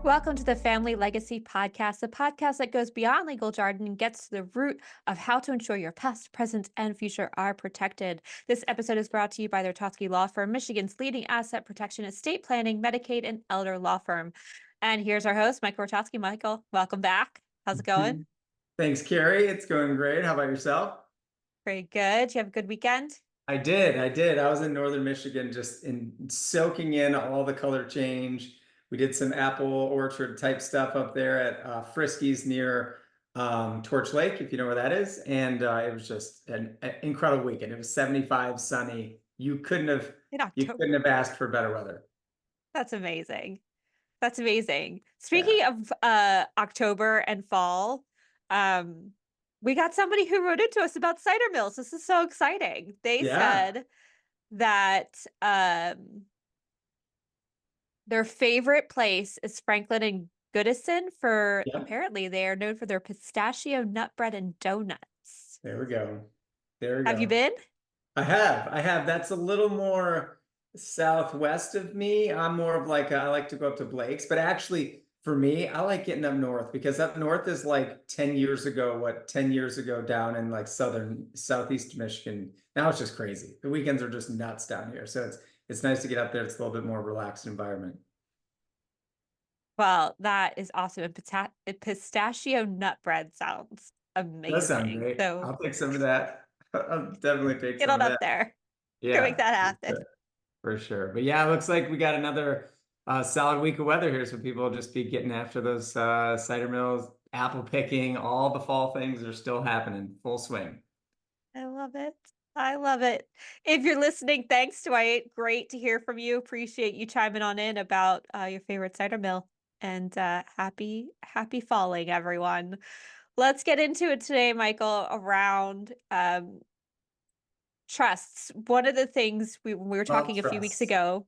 Welcome to the Family Legacy Podcast, the podcast that goes beyond legal jargon and gets to the root of how to ensure your past, present, and future are protected. This episode is brought to you by the Rutkowski Law Firm, Michigan's leading asset protection, estate planning, Medicaid, and elder law firm. And here's our host, Michael Rutkowski. Michael, welcome back. How's it going? Thanks, Kerry. It's going great. How about yourself? Very good. You have a good weekend? I did. I was in northern Michigan just soaking in all the color change. We did some apple orchard type stuff up there at Friskies near Torch Lake, if you know where that is. And it was just an incredible weekend. It was 75, sunny. You couldn't have In you October. couldn't have asked for better weather. That's amazing. That's amazing. Yeah. Speaking of October and fall, um, we got somebody who wrote into us about cider mills. This is so exciting. They Yeah. said that their favorite place is Franklin and Goodison for Yeah. apparently they are known for their pistachio nut bread and donuts. There we go. There we Have you go. been? I have. That's a little more southwest of me. I'm more of like I like to go up to Blake's, but actually for me, I like getting up north because up north is like 10 years ago, 10 years ago down in like southeast Michigan. Now it's just crazy. The weekends are just nuts down here. So it's nice to get up there. It's a little bit more relaxed environment. Well, that is awesome. And pistachio nut bread sounds That sounds amazing. great. So I'll take some of that. I'll definitely take get some on of up that. there. Can make Yeah. that happen. For sure. But yeah, it looks like we got another solid week of weather here. So people will just be getting after those cider mills, apple picking, all the fall things are still happening, full swing. I love it. I love it. If you're listening, thanks, Dwight. Great to hear from you. Appreciate you chiming on in about your favorite cider mill. And happy falling, everyone. Let's get into it today, Michael, around trusts. One of the things when we were Well, talking a few weeks trust. ago,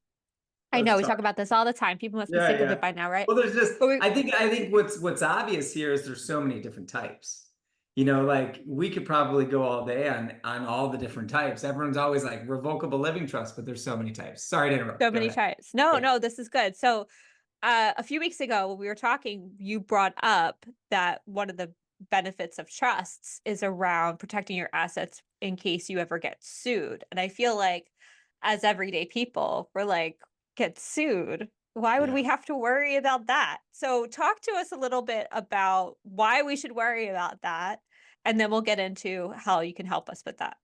I know Let's we talk. talk about this all the time. People must be Yeah, sick of yeah. it by now, right? Well, there's just But we I think what's obvious here is there's so many different types. You know, like we could probably go all day on all the different types. Everyone's always like revocable living trust, but there's so many types. Sorry to interrupt. so Go many ahead. times. No, Yeah. no, this is good. So a few weeks ago when we were talking, you brought up that one of the benefits of trusts is around protecting your assets in case you ever get sued. And I feel like as everyday people, we're like, get sued. Why would we Yeah. have to worry about that? So talk to us a little bit about why we should worry about that. And then we'll get into how you can help us with that.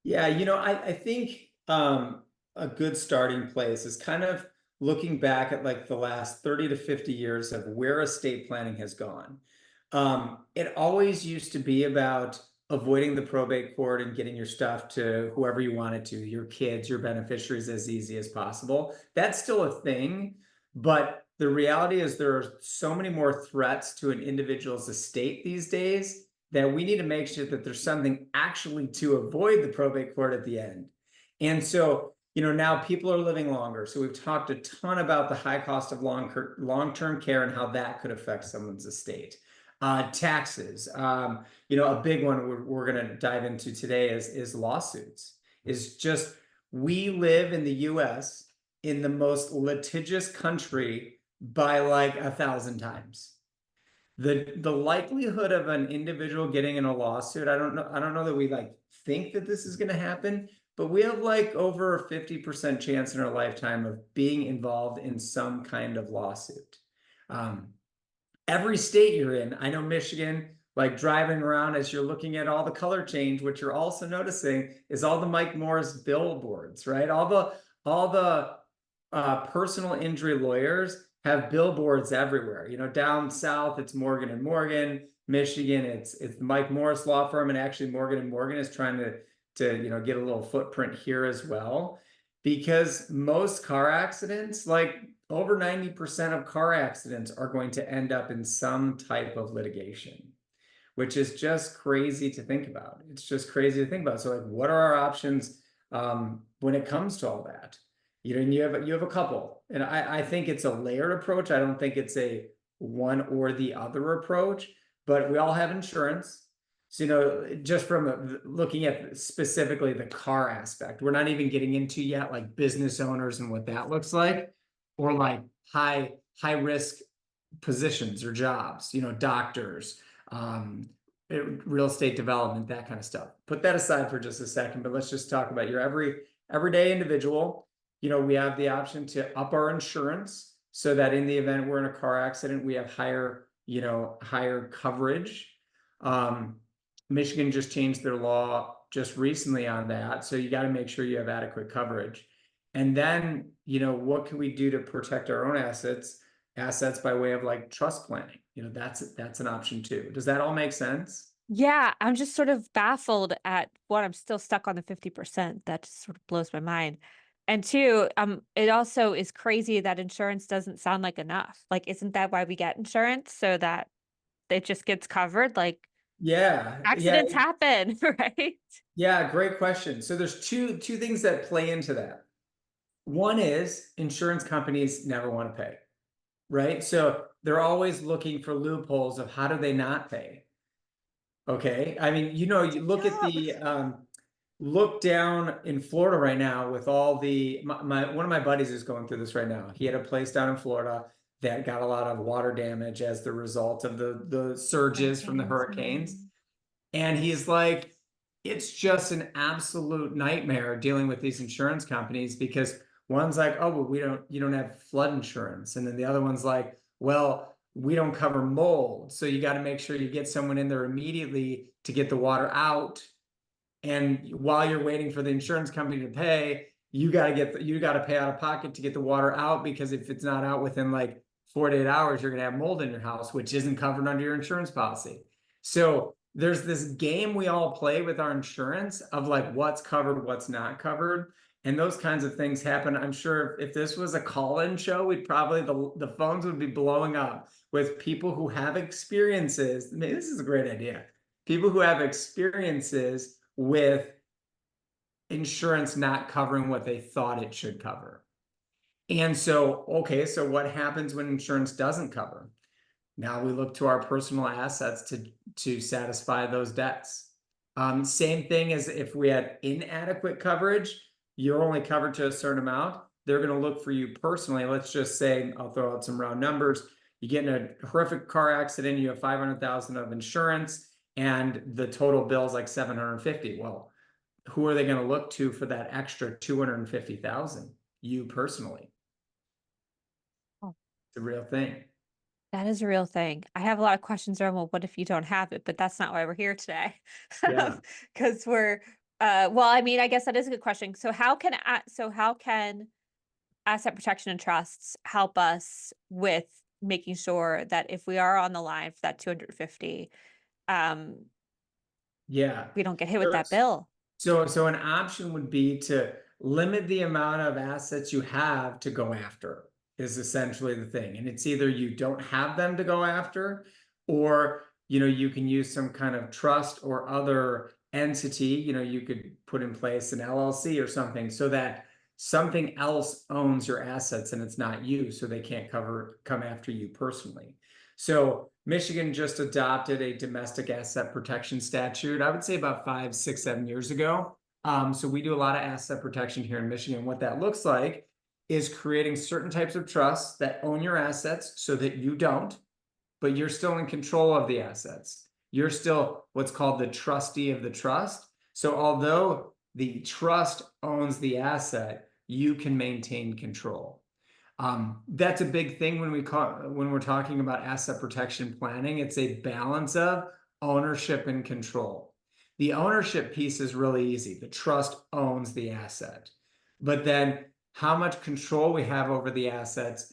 Yeah, I think a good starting place is kind of looking back at like the last 30 to 50 years of where estate planning has gone. It always used to be about avoiding the probate court and getting your stuff to whoever you wanted to, your kids, your beneficiaries, as easy as possible. That's still a thing, but the reality is there are so many more threats to an individual's estate these days that we need to make sure that there's something actually to avoid the probate court at the end. And so, now people are living longer. So we've talked a ton about the high cost of long-term care and how that could affect someone's estate. Taxes, a big one we're going to dive into today is lawsuits. Is just we live in the U.S. in the most litigious country by like 1,000 times. The likelihood of an individual getting in a lawsuit, I don't know that we like think that this is going to happen, but we have like over a 50% chance in our lifetime of being involved in some kind of lawsuit. Um, every state you're in, I know Michigan, like driving around as you're looking at all the color change, what you're also noticing is all the Mike Morris billboards, right? All the personal injury lawyers have billboards everywhere. Down south, it's Morgan and Morgan. Michigan, it's Mike Morris Law Firm, and actually Morgan and Morgan is trying to get a little footprint here as well, because most car accidents, like over 90% of car accidents, are going to end up in some type of litigation, which is just crazy to think about. It's just crazy to think about. So, like, what are our options when it comes to all that? And you have a couple, and I think it's a layered approach. I don't think it's a one or the other approach, but we all have insurance. So, just from looking at specifically the car aspect, we're not even getting into yet like business owners and what that looks like, or like high risk positions or jobs, doctors, real estate development, that kind of stuff. Put that aside for just a second, but let's just talk about your everyday individual. We have the option to up our insurance so that in the event we're in a car accident, we have higher coverage. Michigan just changed their law just recently on that. So you got to make sure you have adequate coverage. And then, what can we do to protect our own assets by way of like trust planning? That's an option too. Does that all make sense? Yeah, I'm just sort of baffled at one, I'm still stuck on the 50%. That just sort of blows my mind. And two, it also is crazy that insurance doesn't sound like enough. Like, isn't that why we get insurance? So that it just gets covered? Like, Yeah, yeah, accidents happen, right? yeah, great question. So there's two things that play into that. One is insurance companies never want to pay, right? So they're always looking for loopholes of how do they not pay. Okay. I mean, you look at Yeah. the look down in Florida right now with all the one of my buddies is going through this right now. He had a place down in Florida that got a lot of water damage as the result of the surges from the Hurricanes. hurricanes. And he's like, it's just an absolute nightmare dealing with these insurance companies because one's like, oh, well, you don't have flood insurance. And then the other one's like, well, we don't cover mold. So you got to make sure you get someone in there immediately to get the water out. And while you're waiting for the insurance company to pay, you got to pay out of pocket to get the water out because if it's not out within like 48 hours, you're going to have mold in your house, which isn't covered under your insurance policy. So there's this game we all play with our insurance of like what's covered, what's not covered. And those kinds of things happen. I'm sure if this was a call-in show, we'd probably the phones would be blowing up with people who have experiences. Maybe this is a great idea. People who have experiences with insurance not covering what they thought it should cover. And so, okay, so what happens when insurance doesn't cover? Now we look to our personal assets to satisfy those debts. Same thing as if we had inadequate coverage, you're only covered to a certain amount. They're going to look for you personally. Let's just say, I'll throw out some round numbers. You get in a horrific car accident, you have 500,000 of insurance, and the total bill is like 750. Well, who are they going to look to for that extra 250,000? You personally. Oh, It's a real thing. that is a real thing. I have a lot of questions around, well, what if you don't have it? But that's not why we're here today. Yeah. Because well, I mean, I guess that is a good question. So how can asset protection and trusts help us with making sure that if we are on the line for that 250, um, Yeah. we don't get hit with Sure. that bill? So an option would be to limit the amount of assets you have to go after is essentially the thing. And it's either you don't have them to go after, or you can use some kind of trust or other entity. You could put in place an LLC or something so that something else owns your assets and it's not you, so they can't come after you personally. So Michigan just adopted a domestic asset protection statute, I would say about 5, 6, 7 years ago. So we do a lot of asset protection here in Michigan. What that looks like is creating certain types of trusts that own your assets so that you don't, but you're still in control of the assets. You're still what's called the trustee of the trust. So although the trust owns the asset, you can maintain control. That's a big thing when we're talking about asset protection planning. It's a balance of ownership and control. The ownership piece is really easy. The trust owns the asset, but then how much control we have over the assets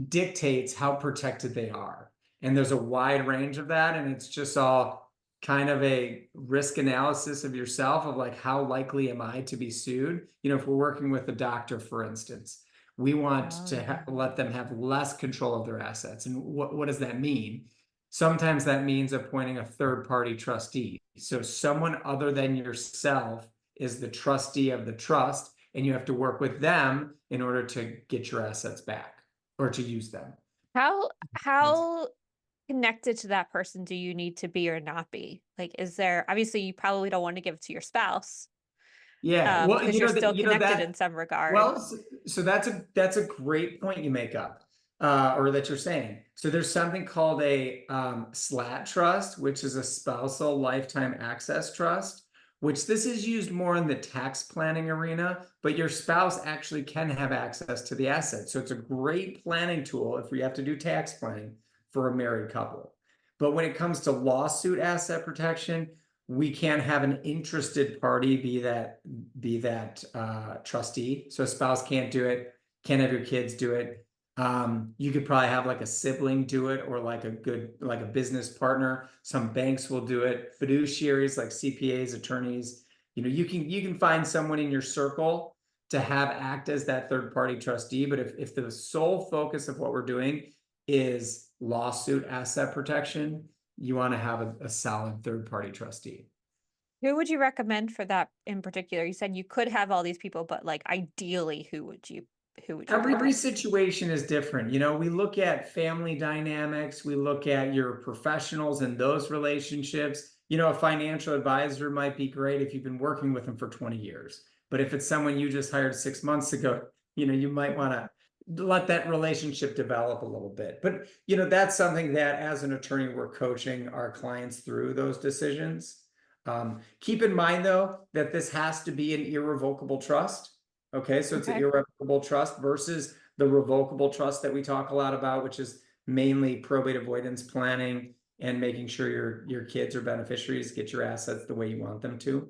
dictates how protected they are. And there's a wide range of that, and it's just all kind of a risk analysis of yourself of like, how likely am I to be sued? If we're working with a doctor, for instance, we want to let them have less control of their assets. And what does that mean? Sometimes that means appointing a third-party trustee. So someone other than yourself is the trustee of the trust, and you have to work with them in order to get your assets back or to use them. How connected to that person do you need to be or not be? Like, is there, obviously you probably don't want to give it to your spouse, Yeah, well, because you're still connected in some regard. well, so that's a great point you make up. or that you're saying. So there's something called a SLAT trust, which is a spousal lifetime access trust, which this is used more in the tax planning arena, but your spouse actually can have access to the asset. So it's a great planning tool if we have to do tax planning for a married couple. But when it comes to lawsuit asset protection, we can't have an interested party be that trustee. So a spouse can't do it, can't have your kids do it. You could probably have like a sibling do it, or like a business partner. Some banks will do it. Fiduciaries like CPAs, attorneys, you can find someone in your circle to have act as that third party trustee. But if the sole focus of what we're doing is lawsuit asset protection, you want to have a solid third party trustee. Who would you recommend for that in particular? You said you could have all these people, but like ideally, who would you Every recommend? situation is different. We look at family dynamics, we look at your professionals and those relationships. A financial advisor might be great if you've been working with them for 20 years. But if it's someone you just hired 6 months ago, you might want to let that relationship develop a little bit. But, that's something that as an attorney, we're coaching our clients through those decisions. Keep in mind, though, that this has to be an irrevocable trust. Okay, so it's an Okay. irrevocable trust versus the revocable trust that we talk a lot about, which is mainly probate avoidance planning and making sure your kids or beneficiaries get your assets the way you want them to.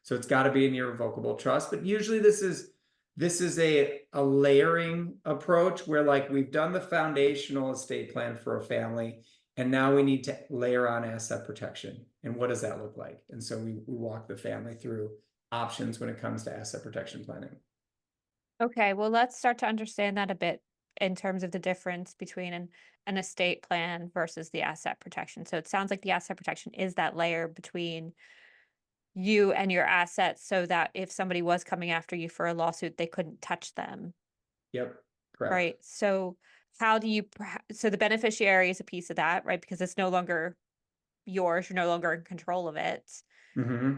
So it's got to be an irrevocable trust. But usually this is a layering approach where, like, we've done the foundational estate plan for a family, and now we need to layer on asset protection. And what does that look like? And so we walk the family through options when it comes to asset protection planning. Okay, well, let's start to understand that a bit in terms of the difference between an estate plan versus the asset protection. So it sounds like the asset protection is that layer between you and your assets so that if somebody was coming after you for a lawsuit, they couldn't touch them, Yep, correct. right? So how do you, so the beneficiary is a piece of that, right? Because it's no longer yours, you're no longer in control of it. Mm-hmm.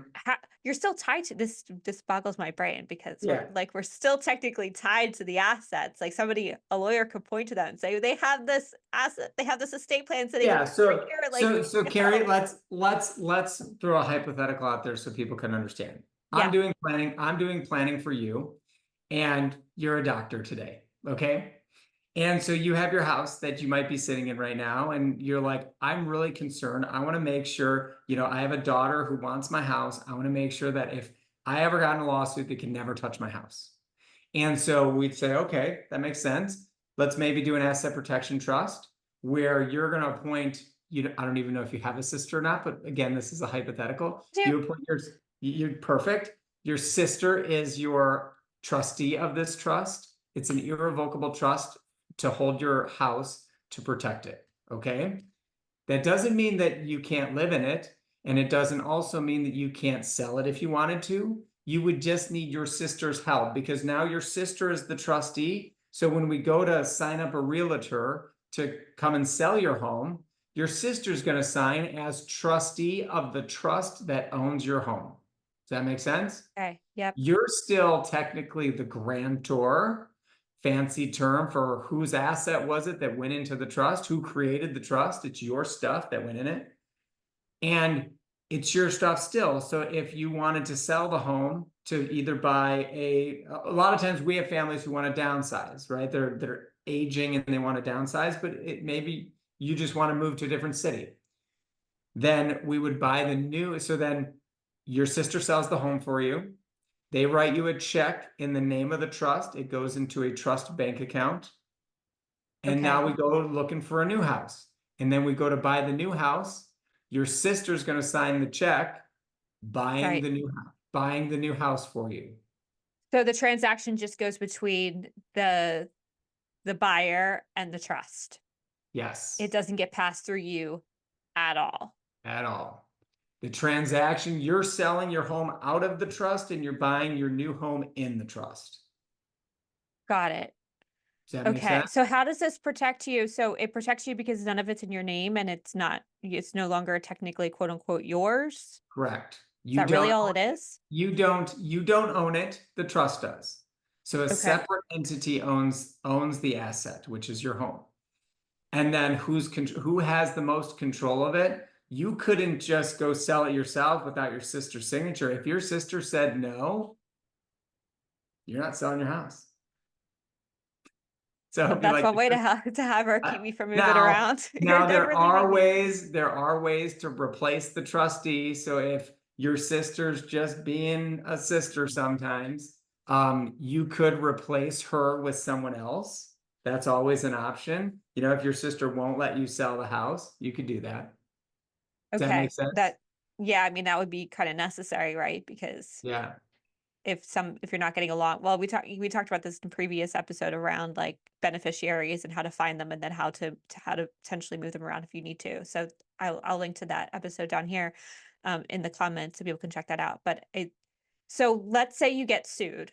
You're still tied to this boggles my brain because Yeah. we're still technically tied to the assets. Like a lawyer could point to that and say they have this asset, they have this estate plan sitting Yeah. over So here, like, so Carrie, no. let's throw a hypothetical out there so people can understand. I'm Yeah. doing planning for you, and you're a doctor today. Okay. And so you have your house that you might be sitting in right now, and you're like, I'm really concerned. I want to make sure, I have a daughter who wants my house. I want to make sure that if I ever got in a lawsuit, they can never touch my house. And so we'd say, okay, that makes sense. Let's maybe do an asset protection trust where you're going to appoint, I don't even know if you have a sister or not, but again, this is a hypothetical. Dude. You appoint you're perfect. Your sister is your trustee of this trust. It's an irrevocable trust to hold your house to protect it. Okay. That doesn't mean that you can't live in it. And it doesn't also mean that you can't sell it if you wanted to. You would just need your sister's help, because now your sister is the trustee. So when we go to sign up a realtor to come and sell your home, your sister's going to sign as trustee of the trust that owns your home. Does that make sense? Okay. Yep. You're still technically the grantor, fancy term for whose asset was it that went into the trust, who created the trust. It's your stuff that went in it. And it's your stuff still. So if you wanted to sell the home to either buy a lot of times we have families who want to downsize, right? They're aging and they want to downsize, but maybe you just want to move to a different city. Then we would buy the new. So then your sister sells the home for you. They write you a check in the name of the trust. It goes into a trust bank account. And now Okay. we go looking for a new house. And then we go to buy the new house. Your sister's going to sign the check buying Right. the new house for you. So the transaction just goes between the buyer and the trust. Yes, It doesn't get passed through you at all. at all. The transaction, you're selling your home out of the trust and you're buying your new home in the trust. Got it. Does that make Okay. sense? So how does this protect you? So it protects you because none of it's in your name and it's no longer technically quote unquote yours. Correct. Is that really all it is? You don't own it, the trust does. So a Okay. separate entity owns the asset, which is your home. and then who has the most control of it. You couldn't just go sell it yourself without your sister's signature. If your sister said no, you're not selling your house. So Well, it'd be that's like, one way to have her keep uh, me from moving now, around. You're now never leaving me. there are ways to replace the trustee. So if your sister's just being a sister sometimes, you could replace her with someone else. That's always an option. You know, if your sister won't let you sell the house, you could do that. Does that make Okay, sense? yeah, I mean, that would be kind of necessary, right? Because Yeah. if you're not getting along, well, we talked about this in previous episode around like beneficiaries and how to find them and then how to potentially move them around if you need to. So I'll link to that episode down here in the comments so people can check that out. So let's say you get sued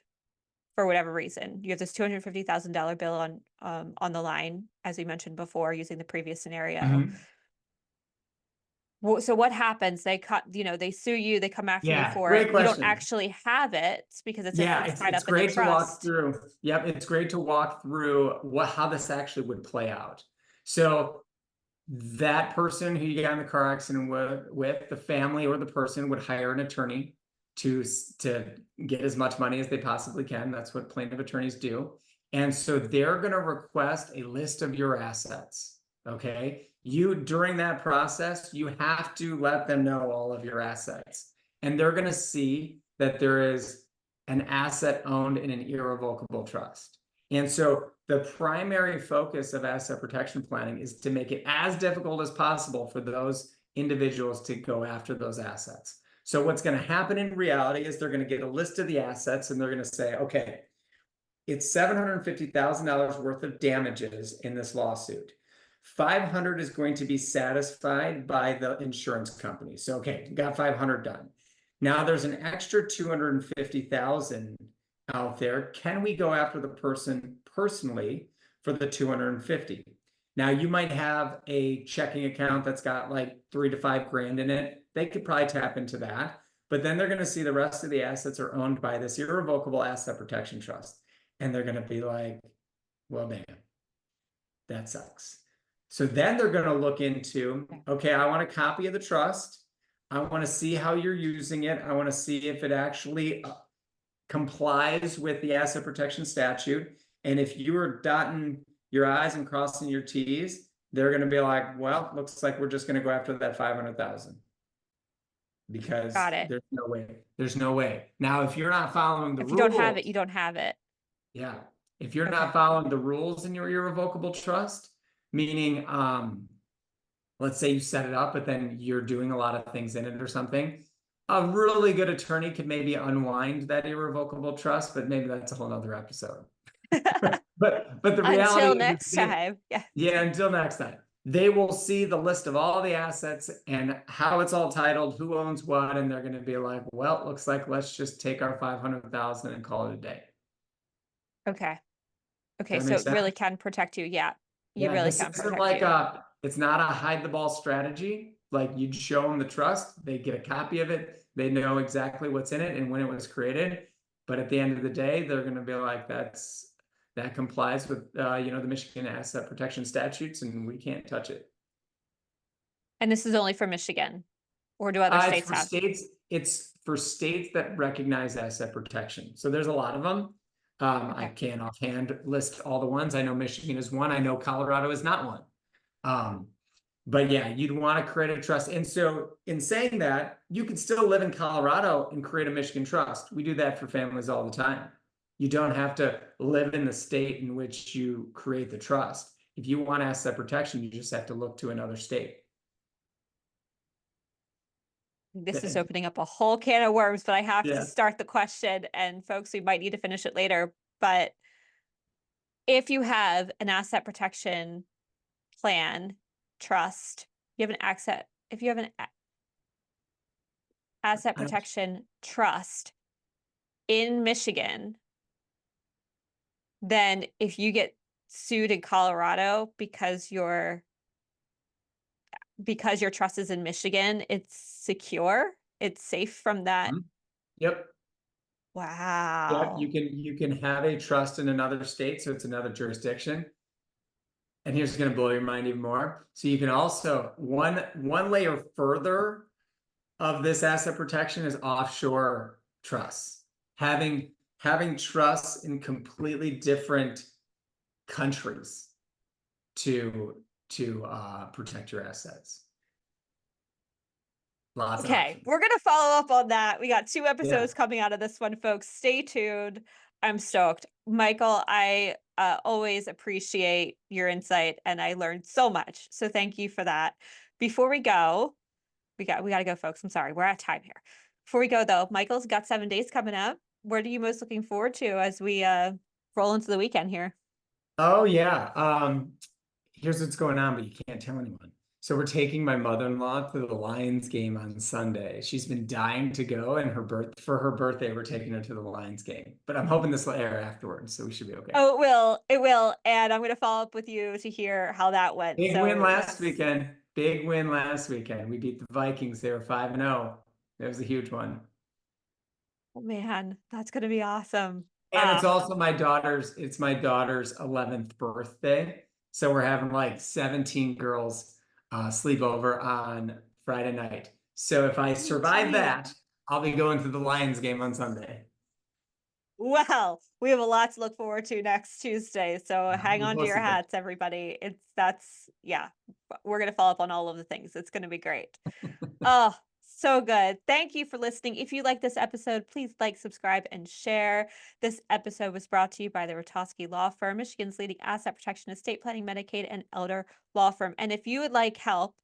for whatever reason. You have this $250,000 bill on the line, as we mentioned before, using the previous scenario. Mhm. So what happens? They sue you, they come after you Yeah, for it. great You don't question. actually have it because Yeah, it's tied it's up in the great to walk trust. through. Yep, it's great to walk through how this actually would play out. So that person who you got in the car accident with the family or the person would hire an attorney to get as much money as they possibly can. That's what plaintiff attorneys do. And so they're going to request a list of your assets. Okay. You, during that process, you have to let them know all of your assets. And they're going to see that there is an asset owned in an irrevocable trust. And so the primary focus of asset protection planning is to make it as difficult as possible for those individuals to go after those assets. So what's going to happen in reality is they're going to get a list of the assets and they're going to say, okay, it's $750,000 worth of damages in this lawsuit. 500 is going to be satisfied by the insurance company. So, okay, got 500 done. Now there's an extra 250,000 out there. Can we go after the person personally for the 250? Now you might have a checking account that's got like 3 to 5 grand in it. They could probably tap into that, but then they're going to see the rest of the assets are owned by this irrevocable asset protection trust. And they're going to be like, well, man, that sucks. So then they're going to look into, okay, I want a copy of the trust. I want to see how you're using it. I want to see if it actually complies with the asset protection statute. And if you are dotting your I's and crossing your T's, they're going to be like, well, looks like we're just going to go after that 500,000 because Got it. there's no way. There's no way. Now, if you're not following the If you don't have it, rules, you don't have it. yeah. If you're Okay. not following the rules in your irrevocable trust, meaning, let's say you set it up, but then you're doing a lot of things in it or something, a really good attorney could maybe unwind that irrevocable trust, but maybe that's a whole nother episode. But the reality Until is, next time. Yeah. yeah, until next time, they will see the list of all the assets and how it's all titled, who owns what, and they're going to be like, well, it looks like let's just take our 500,000 and call it a day. Okay. Okay. Does that So make it sense? really can protect you. Yeah. You Yeah, really this can isn't protect like you. it's not a hide the ball strategy. Like you'd show them the trust, they get a copy of it, they know exactly what's in it and when it was created. But at the end of the day, they're going to be like, that complies with the Michigan asset protection statutes, and we can't touch it. And this is only for Michigan, or do other states have? It's for states that recognize asset protection. So there's a lot of them. I Okay. can't offhand list all the ones. I know Michigan is one. I know Colorado is not one. But yeah, you'd want to create a trust. And so in saying that, you could still live in Colorado and create a Michigan trust. We do that for families all the time. You don't have to live in the state in which you create the trust. If you want asset protection, you just have to look to another state. This is opening up a whole can of worms, but I have to Yeah. start the question, and folks, we might need to finish it later. But if you have an asset protection plan, trust, you have an asset, if you have an asset protection trust in Michigan, then if you get sued in Colorado because your trust is in Michigan, it's secure, it's safe from that. Yep. Yeah, Wow. you can have a trust in another state, so it's another jurisdiction. and here's going to blow your mind even more. So you can also one layer further of this asset protection is offshore trusts. Having trusts in completely different countries to protect your assets. Lots of Okay, options. we're gonna follow up on that. We got 2 Yeah. episodes coming out of this one, folks. Stay tuned. I'm stoked. Michael, I always appreciate your insight and I learned so much. So thank you for that. Before we go, we gotta go, folks. I'm sorry, we're out of time here. Before we go though, Michael's got 7 days coming up. What are you most looking forward to as we roll into the weekend here? Oh yeah. Here's what's going on, but you can't tell anyone. So we're taking my mother-in-law to the Lions game on Sunday. She's been dying to go, and for her birthday, we're taking her to the Lions game. But I'm hoping this will air afterwards, so we should be okay. Oh, it will. It will. And I'm gonna follow up with you to hear how that went. Big win So last let's weekend. Big win last weekend. We beat the Vikings. They were 5-0. That was a huge one. Oh man, that's gonna be awesome. And it's also it's my daughter's 11th birthday. So we're having like 17 girls sleep over on Friday night. So if I Oh, survive geez. that, I'll be going to the Lions game on Sunday. Well, we have a lot to look forward to next Tuesday. So hang We'll on to post your a pic. hats, everybody. That's yeah. We're gonna follow up on all of the things. It's gonna be great. Oh, so good. Thank you for listening. If you like this episode, please like, subscribe, and share. This episode was brought to you by the Rutkowski Law Firm, Michigan's leading asset protection, estate planning, Medicaid, and elder law firm. And if you would like help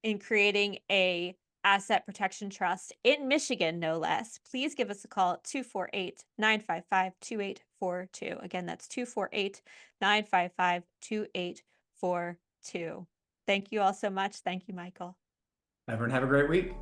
in creating a asset protection trust in Michigan, no less, please give us a call at 248-955-2842. Again, that's 248-955-2842. Thank you all so much. Thank you, Michael. Everyone have a great week.